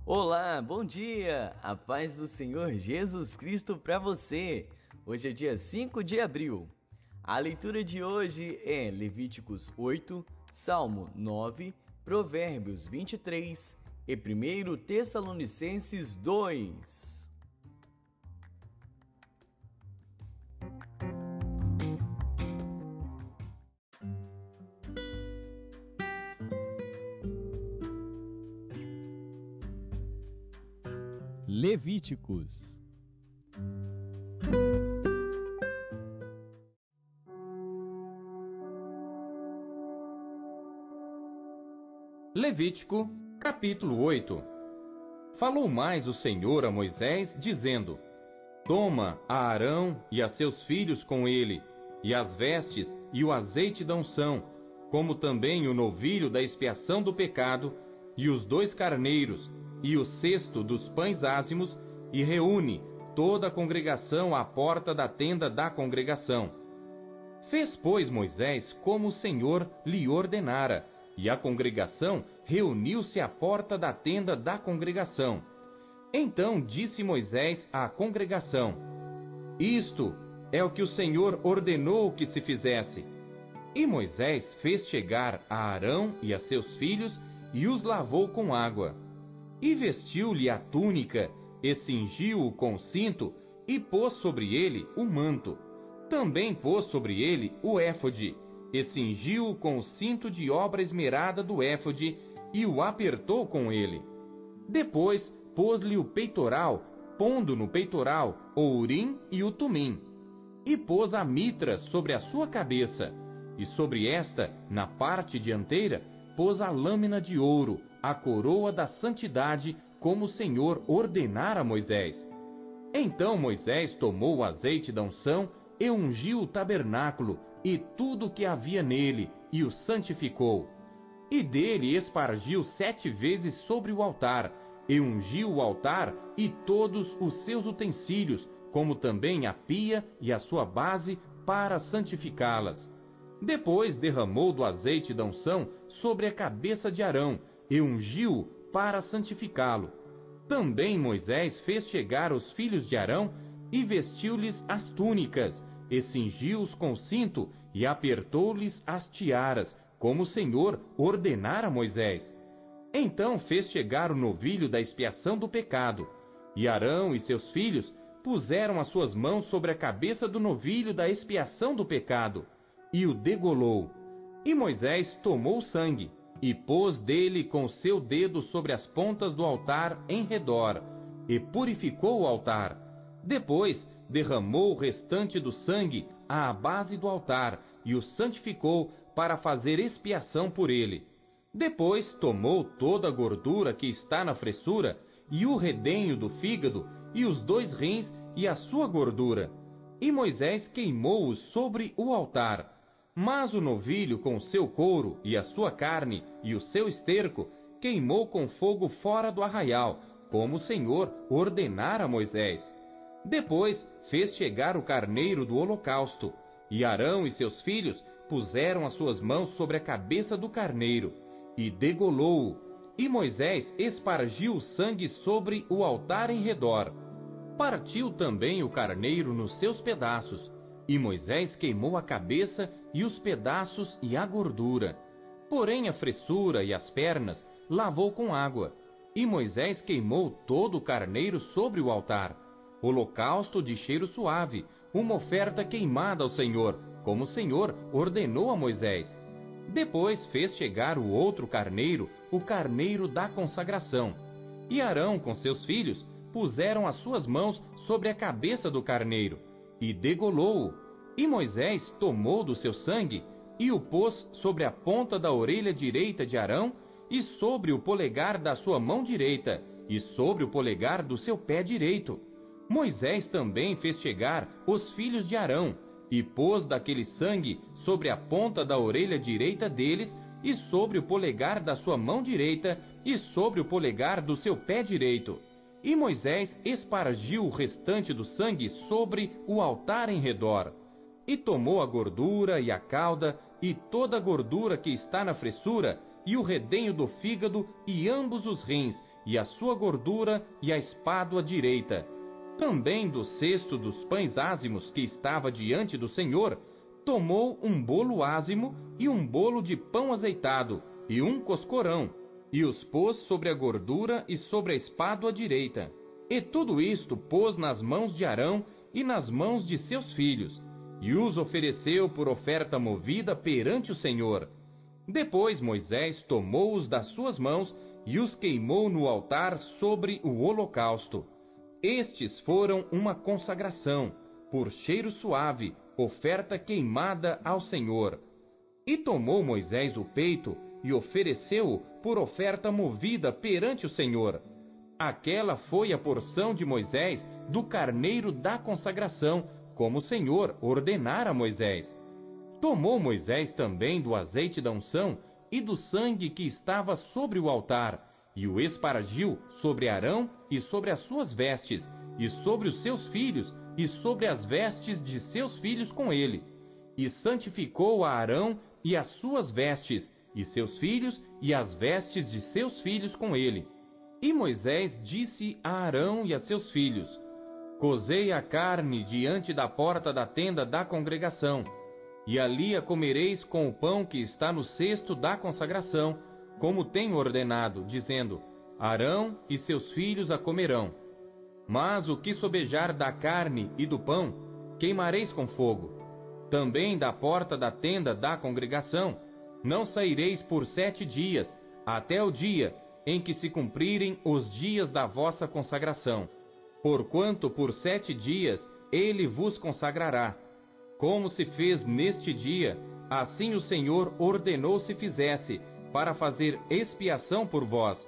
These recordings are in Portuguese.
Olá, bom dia! A paz do Senhor Jesus Cristo para você! Hoje é dia 5 de abril. A leitura de hoje é Levíticos 8, Salmo 9, Provérbios 23 e 1 Tessalonicenses 2. Levíticos. Levítico, capítulo 8. Falou mais o Senhor a Moisés, dizendo: Toma a Arão e a seus filhos com ele, e as vestes e o azeite da unção, como também o novilho da expiação do pecado, e os 2 carneiros, e o cesto dos pães ázimos, e reúne toda a congregação à porta da tenda da congregação. Fez, pois, Moisés como o Senhor lhe ordenara, e a congregação reuniu-se à porta da tenda da congregação. Então disse Moisés à congregação: Isto é o que o Senhor ordenou que se fizesse. E Moisés fez chegar a Arão e a seus filhos, e os lavou com água. E vestiu-lhe a túnica, e cingiu-o com cinto, e pôs sobre ele o manto. Também pôs sobre ele o éfode, e cingiu-o com o cinto de obra esmerada do éfode, e o apertou com ele. Depois pôs-lhe o peitoral, pondo no peitoral o urim e o tumim. E pôs a mitra sobre a sua cabeça, e sobre esta, na parte dianteira, pôs a lâmina de ouro, a coroa da santidade, como o Senhor ordenara a Moisés. Então Moisés tomou o azeite da unção e ungiu o tabernáculo e tudo o que havia nele, e o santificou. E dele espargiu 7 vezes sobre o altar, e ungiu o altar e todos os seus utensílios, como também a pia e a sua base, para santificá-las. Depois derramou do azeite da unção sobre a cabeça de Arão, e ungiu-o para santificá-lo. Também Moisés fez chegar os filhos de Arão, e vestiu-lhes as túnicas, e cingiu-os com cinto, e apertou-lhes as tiaras, como o Senhor ordenara a Moisés. Então fez chegar o novilho da expiação do pecado, e Arão e seus filhos puseram as suas mãos sobre a cabeça do novilho da expiação do pecado, e o degolou. E Moisés tomou o sangue, e pôs dele com o seu dedo sobre as pontas do altar em redor, e purificou o altar. Depois derramou o restante do sangue à base do altar, e o santificou para fazer expiação por ele. Depois tomou toda a gordura que está na fressura, e o redenho do fígado, e os 2 rins, e a sua gordura. E Moisés queimou-os sobre o altar. Mas o novilho com o seu couro, e a sua carne, e o seu esterco, queimou com fogo fora do arraial, como o Senhor ordenara a Moisés. Depois fez chegar o carneiro do holocausto, e Arão e seus filhos puseram as suas mãos sobre a cabeça do carneiro, e degolou-o, e Moisés espargiu o sangue sobre o altar em redor. Partiu também o carneiro nos seus pedaços, e Moisés queimou a cabeça e os pedaços e a gordura. Porém a fressura e as pernas lavou com água, e Moisés queimou todo o carneiro sobre o altar, holocausto de cheiro suave, uma oferta queimada ao Senhor, como o Senhor ordenou a Moisés. Depois fez chegar o outro carneiro, o carneiro da consagração. E Arão com seus filhos puseram as suas mãos sobre a cabeça do carneiro, e degolou-o. E Moisés tomou do seu sangue, e o pôs sobre a ponta da orelha direita de Arão, e sobre o polegar da sua mão direita, e sobre o polegar do seu pé direito. Moisés também fez chegar os filhos de Arão, e pôs daquele sangue sobre a ponta da orelha direita deles, e sobre o polegar da sua mão direita, e sobre o polegar do seu pé direito. E Moisés espargiu o restante do sangue sobre o altar em redor. E tomou a gordura e a cauda, e toda a gordura que está na fressura, e o redenho do fígado, e ambos os rins, e a sua gordura, e a espádua direita. Também do cesto dos pães ázimos que estava diante do Senhor, tomou um bolo ázimo e um bolo de pão azeitado, e um coscorão, e os pôs sobre a gordura e sobre a espádua direita. E tudo isto pôs nas mãos de Arão e nas mãos de seus filhos, e os ofereceu por oferta movida perante o Senhor. Depois Moisés tomou-os das suas mãos e os queimou no altar sobre o holocausto. Estes foram uma consagração, por cheiro suave, oferta queimada ao Senhor. E tomou Moisés o peito e ofereceu-o por oferta movida perante o Senhor. Aquela foi a porção de Moisés do carneiro da consagração, como o Senhor ordenara a Moisés. Tomou Moisés também do azeite da unção e do sangue que estava sobre o altar, e o espargiu sobre Arão e sobre as suas vestes, e sobre os seus filhos, e sobre as vestes de seus filhos com ele. E santificou a Arão e as suas vestes, e seus filhos, e as vestes de seus filhos com ele. E Moisés disse a Arão e a seus filhos: Cozei a carne diante da porta da tenda da congregação, e ali a comereis com o pão que está no cesto da consagração, como tenho ordenado, dizendo: Arão e seus filhos a comerão. Mas o que sobejar da carne e do pão, queimareis com fogo. Também da porta da tenda da congregação não saireis por 7 dias, até o dia em que se cumprirem os dias da vossa consagração. Porquanto por 7 dias ele vos consagrará. Como se fez neste dia, assim o Senhor ordenou se fizesse, para fazer expiação por vós.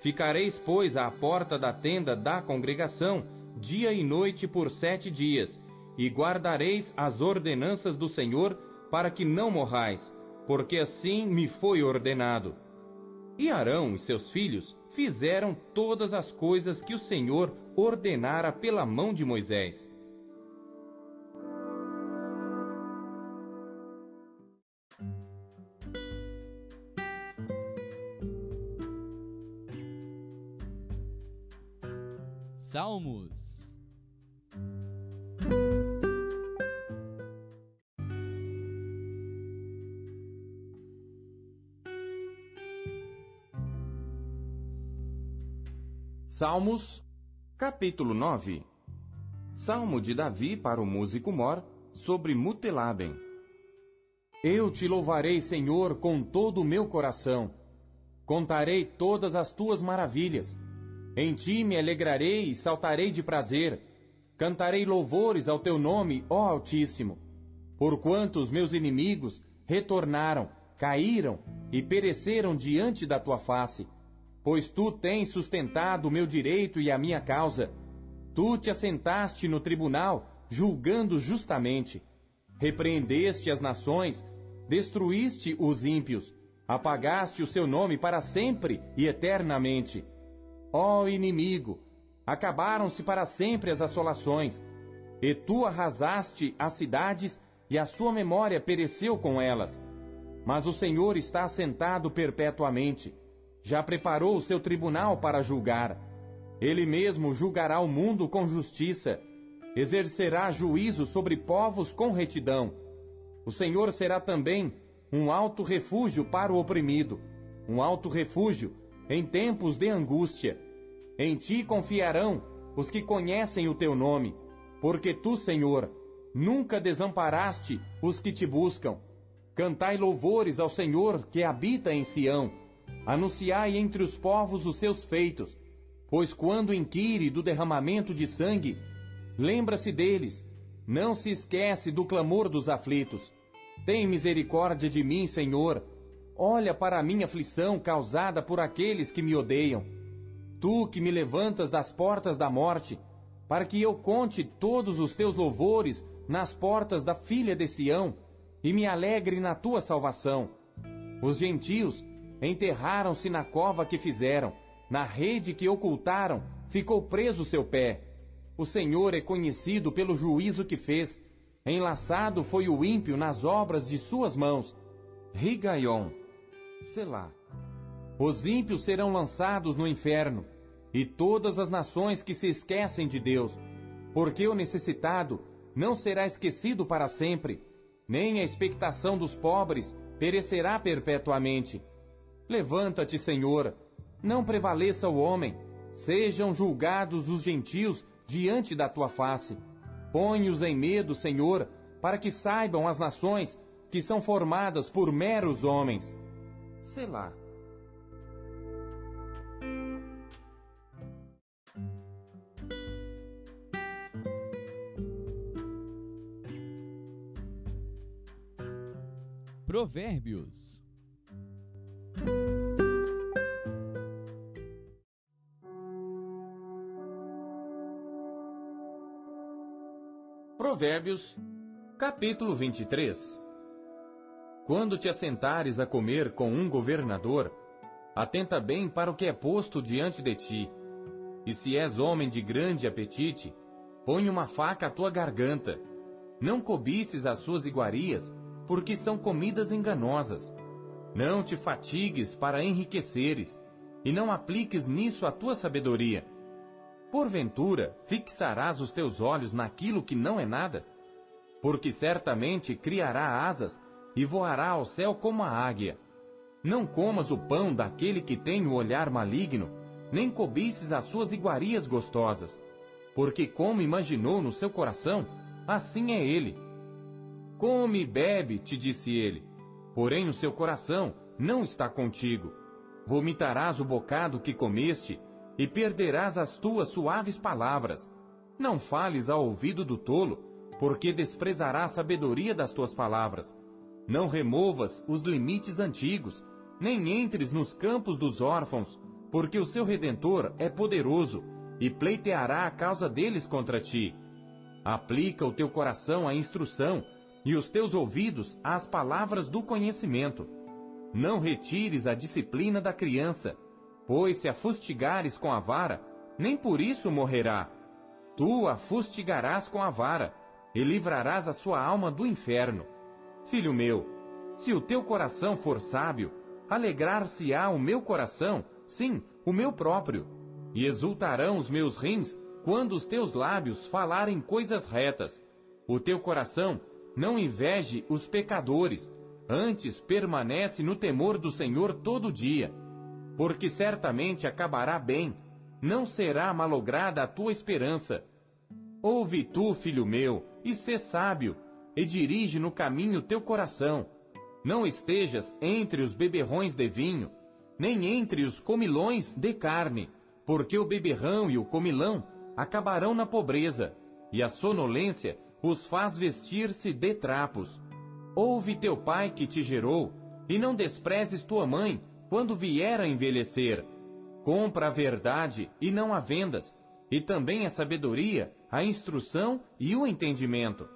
Ficareis, pois, à porta da tenda da congregação, dia e noite por 7 dias, e guardareis as ordenanças do Senhor, para que não morrais, porque assim me foi ordenado. E Arão e seus filhos fizeram todas as coisas que o Senhor ordenara pela mão de Moisés. Salmos. Salmos, capítulo 9. Salmo de Davi para o músico mor, sobre Mutelabem. Eu te louvarei, Senhor, com todo o meu coração. Contarei todas as tuas maravilhas. Em ti me alegrarei e saltarei de prazer. Cantarei louvores ao teu nome, ó Altíssimo. Porquanto os meus inimigos retornaram, caíram e pereceram diante da tua face. Pois tu tens sustentado o meu direito e a minha causa. Tu te assentaste no tribunal, julgando justamente. Repreendeste as nações, destruíste os ímpios, apagaste o seu nome para sempre e eternamente. Ó inimigo, acabaram-se para sempre as assolações, e tu arrasaste as cidades, e a sua memória pereceu com elas. Mas o Senhor está assentado perpetuamente, já preparou o seu tribunal para julgar. Ele mesmo julgará o mundo com justiça, exercerá juízo sobre povos com retidão. O Senhor será também um alto refúgio para o oprimido, um alto refúgio em tempos de angústia. Em ti confiarão os que conhecem o teu nome, porque tu, Senhor, nunca desamparaste os que te buscam. Cantai louvores ao Senhor que habita em Sião. Anunciai entre os povos os seus feitos, pois quando inquire do derramamento de sangue, lembra-se deles, não se esquece do clamor dos aflitos. Tem misericórdia de mim, Senhor. Olha para a minha aflição causada por aqueles que me odeiam. Tu que me levantas das portas da morte, para que eu conte todos os teus louvores nas portas da filha de Sião, e me alegre na tua salvação. Os gentios enterraram-se na cova que fizeram, na rede que ocultaram, ficou preso seu pé. O Senhor é conhecido pelo juízo que fez, enlaçado foi o ímpio nas obras de suas mãos. Rigaion, Selá. Os ímpios serão lançados no inferno, e todas as nações que se esquecem de Deus, porque o necessitado não será esquecido para sempre, nem a expectação dos pobres perecerá perpetuamente. Levanta-te, Senhor, não prevaleça o homem, sejam julgados os gentios diante da tua face. Põe-os em medo, Senhor, para que saibam as nações que são formadas por meros homens. Selá. Provérbios. Provérbios, capítulo 23. Quando te assentares a comer com um governador, atenta bem para o que é posto diante de ti. E se és homem de grande apetite, põe uma faca à tua garganta. Não cobices as suas iguarias, porque são comidas enganosas. Não te fatigues para enriqueceres, e não apliques nisso a tua sabedoria. Porventura, fixarás os teus olhos naquilo que não é nada? Porque certamente criará asas e voará ao céu como a águia. Não comas o pão daquele que tem o olhar maligno, nem cobices as suas iguarias gostosas. Porque como imaginou no seu coração, assim é ele. Come e bebe, te disse ele, porém o seu coração não está contigo. Vomitarás o bocado que comeste, e perderás as tuas suaves palavras. Não fales ao ouvido do tolo, porque desprezará a sabedoria das tuas palavras. Não removas os limites antigos, nem entres nos campos dos órfãos, porque o seu Redentor é poderoso, e pleiteará a causa deles contra ti. Aplica o teu coração à instrução, e os teus ouvidos às palavras do conhecimento. Não retires a disciplina da criança, pois se a fustigares com a vara, nem por isso morrerá. Tu a fustigarás com a vara, e livrarás a sua alma do inferno. Filho meu, se o teu coração for sábio, alegrar-se-á o meu coração, sim, o meu próprio, e exultarão os meus rins quando os teus lábios falarem coisas retas. O teu coração não inveje os pecadores, antes permanece no temor do Senhor todo dia. Porque certamente acabará bem, não será malograda a tua esperança. Ouve tu, filho meu, e sê sábio, e dirige no caminho teu coração. Não estejas entre os beberrões de vinho, nem entre os comilões de carne, porque o beberrão e o comilão acabarão na pobreza, e a sonolência os faz vestir-se de trapos. Ouve teu pai que te gerou, e não desprezes tua mãe, quando vier a envelhecer. Compra a verdade e não a vendas, e também a sabedoria, a instrução e o entendimento.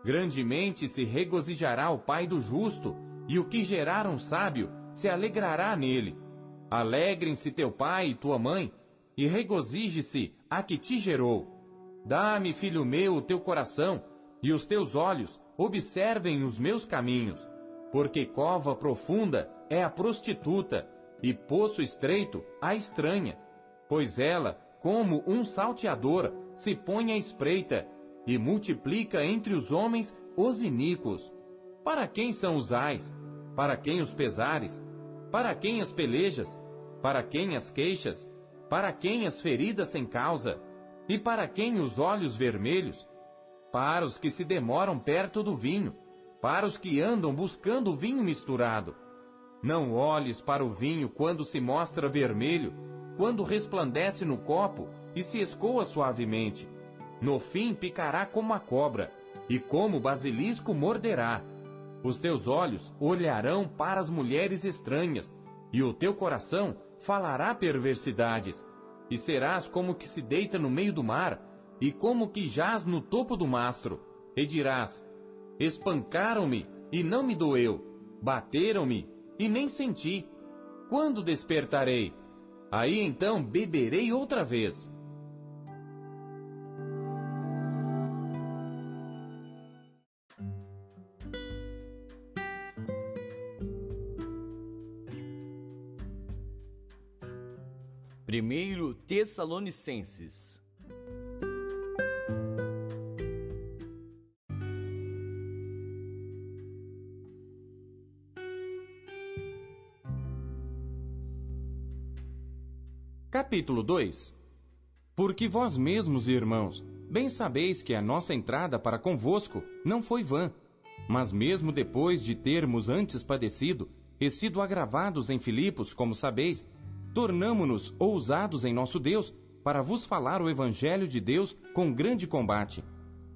Grandemente se regozijará o pai do justo, e o que gerar um sábio se alegrará nele. Alegrem-se teu pai e tua mãe, e regozije-se a que te gerou. Dá-me, filho meu, o teu coração, e os teus olhos observem os meus caminhos. Porque cova profunda é a prostituta, e poço estreito a estranha. Pois ela, como um salteador, se põe à espreita, e multiplica entre os homens os iníquos. Para quem são os ais? Para quem os pesares? Para quem as pelejas? Para quem as queixas? Para quem as feridas sem causa? E para quem os olhos vermelhos? Para os que se demoram perto do vinho, para os que andam buscando o vinho misturado. Não olhes para o vinho quando se mostra vermelho, quando resplandece no copo e se escoa suavemente. No fim picará como a cobra, e como o basilisco morderá. Os teus olhos olharão para as mulheres estranhas, e o teu coração falará perversidades. E serás como que se deita no meio do mar, e como que jaz no topo do mastro. E dirás: espancaram-me, e não me doeu. Bateram-me, e nem senti. Quando despertarei? Aí então beberei outra vez. 1 Tessalonicenses. Capítulo 2. Porque vós mesmos, irmãos, bem sabeis que a nossa entrada para convosco não foi vã, mas mesmo depois de termos antes padecido e sido agravados em Filipos, como sabeis, tornamo-nos ousados em nosso Deus para vos falar o Evangelho de Deus com grande combate,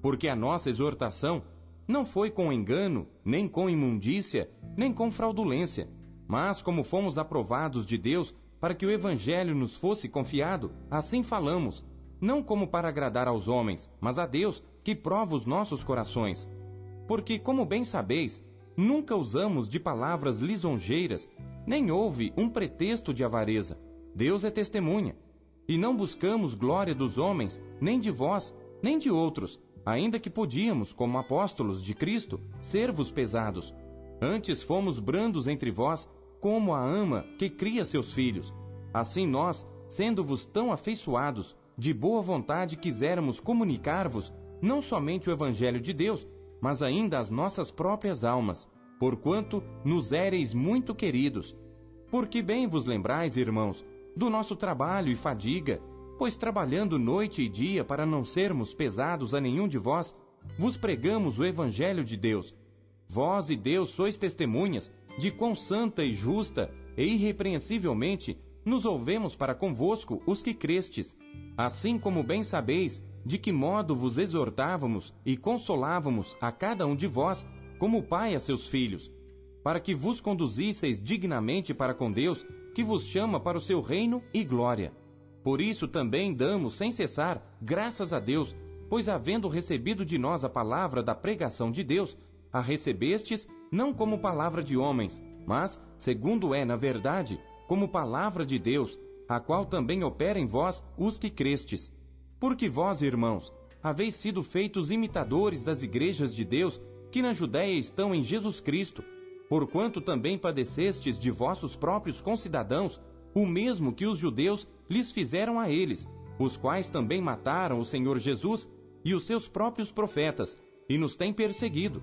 porque a nossa exortação não foi com engano, nem com imundícia, nem com fraudulência, mas como fomos aprovados de Deus para que o Evangelho nos fosse confiado, assim falamos, não como para agradar aos homens, mas a Deus, que prova os nossos corações. Porque, como bem sabeis, nunca usamos de palavras lisonjeiras, nem houve um pretexto de avareza. Deus é testemunha. E não buscamos glória dos homens, nem de vós, nem de outros, ainda que podíamos, como apóstolos de Cristo, ser-vos pesados. Antes fomos brandos entre vós, como a ama que cria seus filhos. Assim nós, sendo-vos tão afeiçoados, de boa vontade quiséramos comunicar-vos, não somente o Evangelho de Deus, mas ainda as nossas próprias almas, porquanto nos éreis muito queridos. Porque bem vos lembrais, irmãos, do nosso trabalho e fadiga, pois trabalhando noite e dia para não sermos pesados a nenhum de vós, vos pregamos o Evangelho de Deus. Vós e Deus sois testemunhas de quão santa e justa e irrepreensivelmente nos ouvemos para convosco os que crestes, assim como bem sabeis de que modo vos exortávamos e consolávamos a cada um de vós, como o pai a seus filhos, para que vos conduzisseis dignamente para com Deus, que vos chama para o seu reino e glória. Por isso também damos sem cessar graças a Deus, pois havendo recebido de nós a palavra da pregação de Deus, a recebestes não como palavra de homens, mas, segundo é na verdade, como palavra de Deus, a qual também opera em vós os que crestes. Porque vós, irmãos, haveis sido feitos imitadores das igrejas de Deus, que na Judéia estão em Jesus Cristo, porquanto também padecestes de vossos próprios concidadãos, o mesmo que os judeus lhes fizeram a eles, os quais também mataram o Senhor Jesus e os seus próprios profetas, e nos têm perseguido,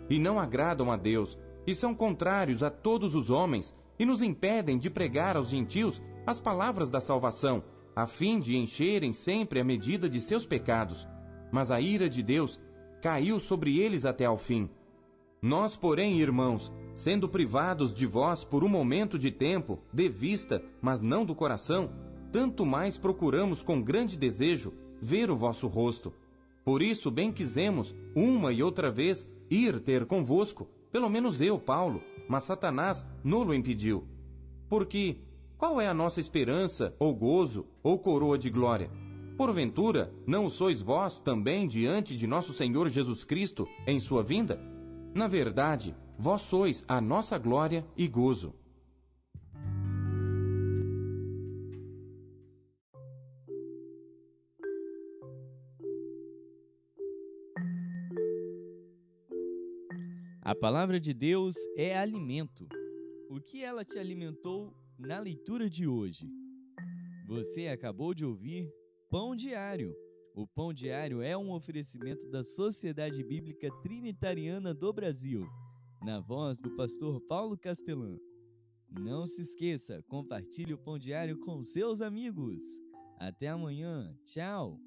e não agradam a Deus, e são contrários a todos os homens, e nos impedem de pregar aos gentios as palavras da salvação, a fim de encherem sempre a medida de seus pecados. Mas a ira de Deus caiu sobre eles até ao fim. Nós, porém, irmãos, sendo privados de vós por um momento de tempo, de vista, mas não do coração, tanto mais procuramos com grande desejo ver o vosso rosto. Por isso bem quisemos, uma e outra vez, ir ter convosco, pelo menos eu, Paulo, mas Satanás nolo impediu. Porque qual é a nossa esperança, ou gozo, ou coroa de glória? Porventura, não o sois vós também diante de nosso Senhor Jesus Cristo em sua vinda? Na verdade, vós sois a nossa glória e gozo. A palavra de Deus é alimento. O que ela te alimentou na leitura de hoje? Você acabou de ouvir Pão Diário. O Pão Diário é um oferecimento da Sociedade Bíblica Trinitariana do Brasil, na voz do pastor Paulo Castelã. Não se esqueça, compartilhe o Pão Diário com seus amigos. Até amanhã. Tchau!